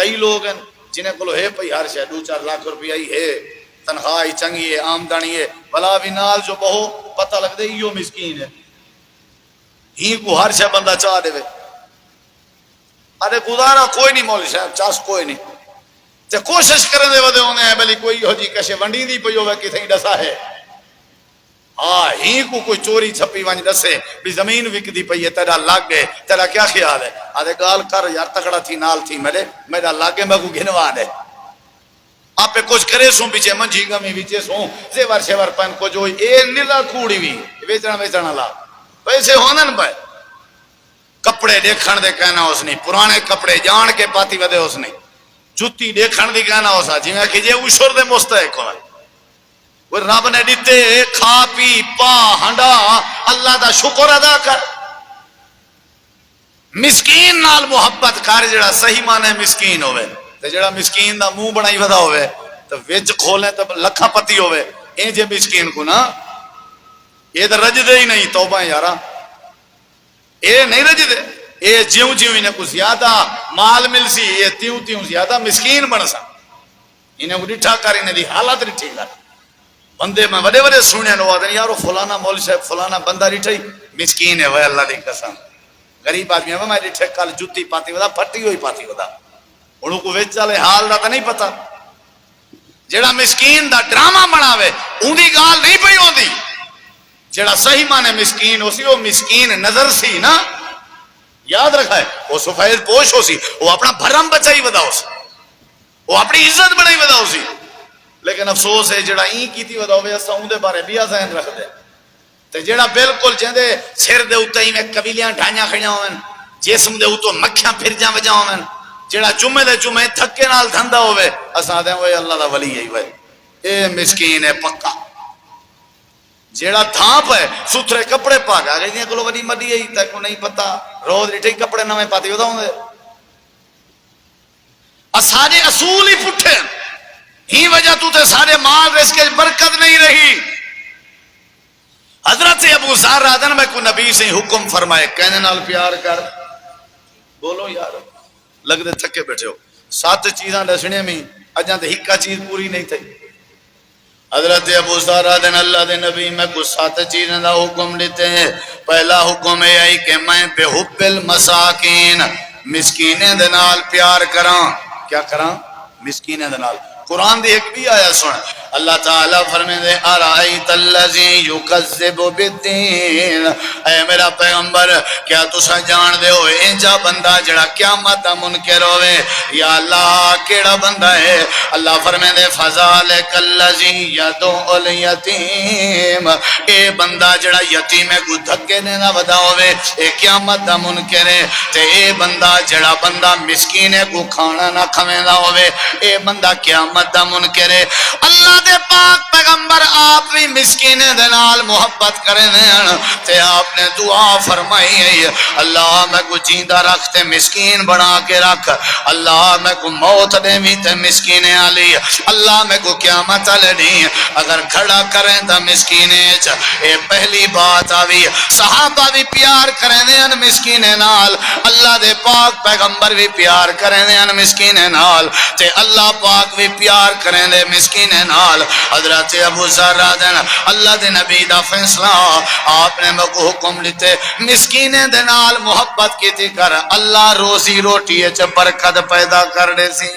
کئی لوگ ہیں جنہیں کو ہے پئی ہر شے 2-4 لاکھ روپیہ ہی ہے، تنخواہ ہی چنگی ہے، آمدنی ہے، بلا بھی نال جو بہو پتہ لگ دے یہ مسکین ہے، ہی کو ہر شے بندہ چاہ دے. ارے گزارا کوئی نہیں مولوی صاحب، چاس کوئی نہیں، تے کوشش کرن دے ودے ہونے بلی کوئی ہو جی کشے ونڈی دی پئی ہوے کتھیں ڈسا ہے. ہاں ہی کو کوئی چوری چھپی ونج دسے بھی زمین وکدی پئی ہے تیرا لگ گئے، تیرا کیا خیال ہے؟ ارے گال کر یار، تکڑا تھی نال تھی میرا لاگے میں کو گھنوا دے. آپ پہ کچھ کرے سوں پیچھے منجھی گمی وچے سوں زیور شیور پن کو جو اے نلا کوڑی وی ویچنا لا پیسے ہونن پے. کپڑے دیکھن دے کہنا اس نے پرانے کپڑے جان کے پاتی ودے اس نے جُتی دیکھن دی کہنا اس جی میں کہ جے اوشر دے مستحق ہوئے. وہ رب نے دیتے کھا پی پا ہنڈا اللہ دا شکر ادا کر. مسکین نال محبت کر جڑا صحیح معنی مسکین ہوئے، تے جڑا مسکین دا منہ بنائی ودا ہوئے تو وچ کھولیں تو لکھا پتی ہوئے. اے جے مسکین کو نا یہ تو رج دے ہی نہیں. توبہ یارا اے نہیں رج دے، اے جیوں جیوں انہیں کو زیادہ مال مل سی یہ تیوں تیوں زیادہ مسکین بن سا. انہیں کو ڈٹھا کر انہیں دی حالت ڈٹھی کر. بندے میں وڈے وڈے سننے نو آدھے یارو فلانا مول صاحب فلانا بندہ ڈٹھائی مسکین ہے وہ اللہ دی قسم. غریب آدمی ہے میں ڈٹھے کل جُتی پاتی ودا پھٹی ہوئی پاتی ودا انہوں کو وچ والے حال دا تو نہیں پتا. جڑا مسکین دا ڈرامہ بناوے اون دی گال نہیں پئی ہوندی. جڑا صحیح معنی مسکین ہو سی وہ مسکین نظر سی نا، یاد رکھا ہے وہ سفید پوش ہو سی، وہ اپنا بھرم بچائی ودا ہو سی، وہ اپنی عزت بڑھائی ودا ہو سی. لیکن افسوس ہے جڑا این کیتی ودا ہوئے اسا اون دے بارے بیا ذہن رکھ دے تے جڑا بالکل جندے سر دے اوتے ہی میں قبیلیاں ڈھانیاں کھڑیاں ہوئن، جسم دے اوتوں مکھیاں پھرجاں وجاں ہوئن، جڑا جمعے دے جمعے تھکے نال دھندا ہوئے اساں دے وہ اللہ دا ولی ہے وہ اے مسکین ہے پکا. جیڑا تھاپ ہے ستھرے کپڑے پا گیا گئی کلو وڈی مڈی ہے تے کو نہیں پتا روز ڈٹھے کپڑے نویں پاتی ودا ہوندے. اساڈے اصول ہی پٹھے ہی وجہ تو تے سارے مال رزق کے برکت نہیں رہی. حضرت ابو ذر رضی اللہ کو نبی سے حکم فرمائے کہنے نال پیار کر. بولو یار لگ دے تھکے بیٹھے ہو 7 چیزاں دسنے میں اجاں تے ہکا چیز پوری نہیں تھی. حضرت ابو ذر رضی اللہ دے نبی میں کو 7 چیزیں دا حکم دیتے ہیں. پہلا حکم ہے آئی کہ میں بے حب المساکین مسکینیں دے نال پیار کراں. کیا کراں؟ مسکینیں دے نال. قرآن دی ایک بھی آیا سن اللہ تعالیٰ فرمائے دے ارائیت الذی یکذب بالدین. اے میرا پیغمبر کیا تسا جان دے ہو انجا بندہ جڑا قیامت دا منکر ہوئے یا اللہ کیڑا بندہ ہے؟ اللہ فرمائے دے فذالک الذی یدعو الیتیم. اے بندہ جڑا یتیم کو دھکے دینا ودا ہوئے اے قیامت دا منکر ہے. تے اے بندہ جڑا بندہ مسکین کو کھانا نہ کھویندا ہوئے اے بندہ قیامت دا منکر ہے. اللہ دے پاک پیغمبر آپ بھی مسکینے دے نال محبت کریں تے آپ نے دعا فرمائی ہے اللہ میں کو جیندہ رکھ تے مسکین بنا کے رکھ. اللہ میں کو موت دے بھی تے مسکینے آلی. اللہ میں کو قیامت آلی اگر کھڑا کریں تا مسکینے چا. اے پہلی بات آوی صحابہ بھی پیار کریں دے ان مسکینے نال. اللہ دے پاک پیغمبر بھی پیار کریں دے ان مسکینے نال تے اللہ پاک بھی پیار کریں دے مسکینے نال. حضرت ابو ذر اللہ دے نبی دا فیصلہ آپ نے مکو حکم لیتے مسکینے دے نال محبت کی تھی کر اللہ روزی روٹی برکت پیدا کر دے سی.